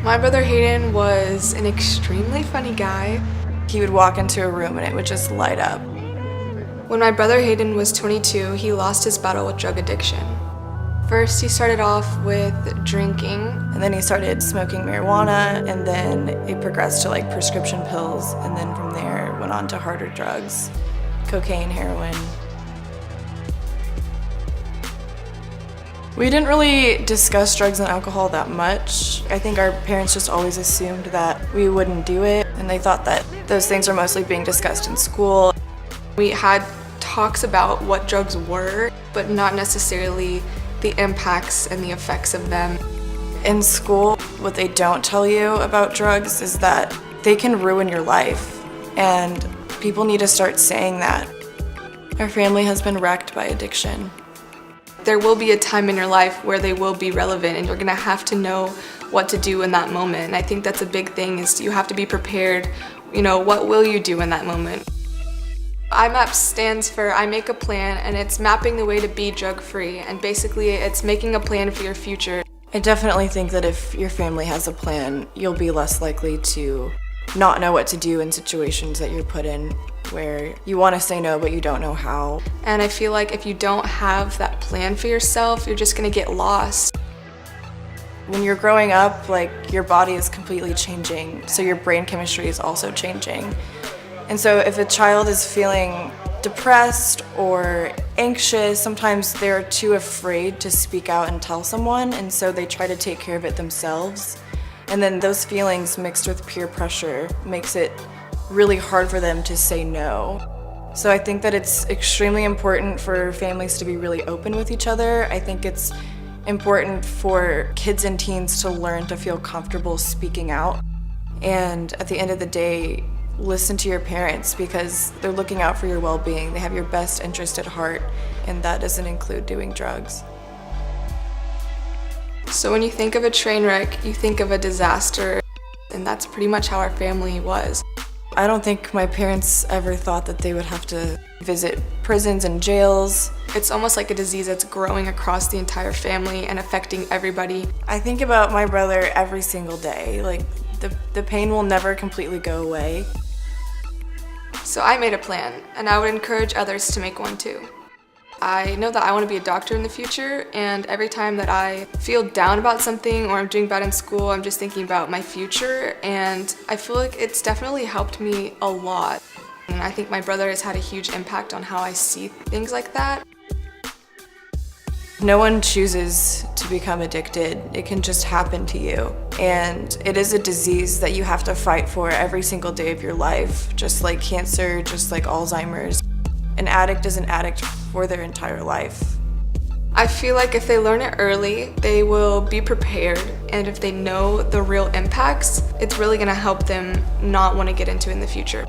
My brother Hayden was an extremely funny guy. He would walk into a room and it would just light up. When my brother Hayden was 22, he lost his battle with drug addiction. First, he started off with drinking. And then he started smoking marijuana, and then it progressed to like prescription pills, and then from there went on to harder drugs, cocaine, heroin. We didn't really discuss drugs and alcohol that much. I think our parents just always assumed that we wouldn't do it, and they thought that those things are mostly being discussed in school. We had talks about what drugs were, but not necessarily the impacts and the effects of them. In school, what they don't tell you about drugs is that they can ruin your life, and people need to start saying that. Our family has been wrecked by addiction. There will be a time in your life where they will be relevant, and you're gonna have to know what to do in that moment. And I think that's a big thing, is you have to be prepared. What will you do in that moment? IMAP stands for I Make a Plan, and it's mapping the way to be drug-free, and basically it's making a plan for your future. I definitely think that if your family has a plan, you'll be less likely to not know what to do in situations that you're put in where you want to say no but you don't know how. And I feel like if you don't have that plan for yourself, you're just gonna get lost. When you're growing up, your body is completely changing, so your brain chemistry is also changing. And so if a child is feeling depressed or anxious, sometimes they're too afraid to speak out and tell someone, and so they try to take care of it themselves. And then those feelings mixed with peer pressure makes it really hard for them to say no. So I think that it's extremely important for families to be really open with each other. I think it's important for kids and teens to learn to feel comfortable speaking out. And at the end of the day, listen to your parents, because they're looking out for your well-being. They have your best interest at heart, and that doesn't include doing drugs. So when you think of a train wreck, you think of a disaster, and that's pretty much how our family was. I don't think my parents ever thought that they would have to visit prisons and jails. It's almost like a disease that's growing across the entire family and affecting everybody. I think about my brother every single day. The pain will never completely go away. So I made a plan, and I would encourage others to make one too. I know that I want to be a doctor in the future, and every time that I feel down about something or I'm doing bad in school, I'm just thinking about my future, and I feel like it's definitely helped me a lot. And I think my brother has had a huge impact on how I see things like that. No one chooses to become addicted. It can just happen to you. And it is a disease that you have to fight for every single day of your life, just like cancer, just like Alzheimer's. An addict is an addict for their entire life. I feel like if they learn it early, they will be prepared, and if they know the real impacts, it's really gonna help them not want to get into it in the future.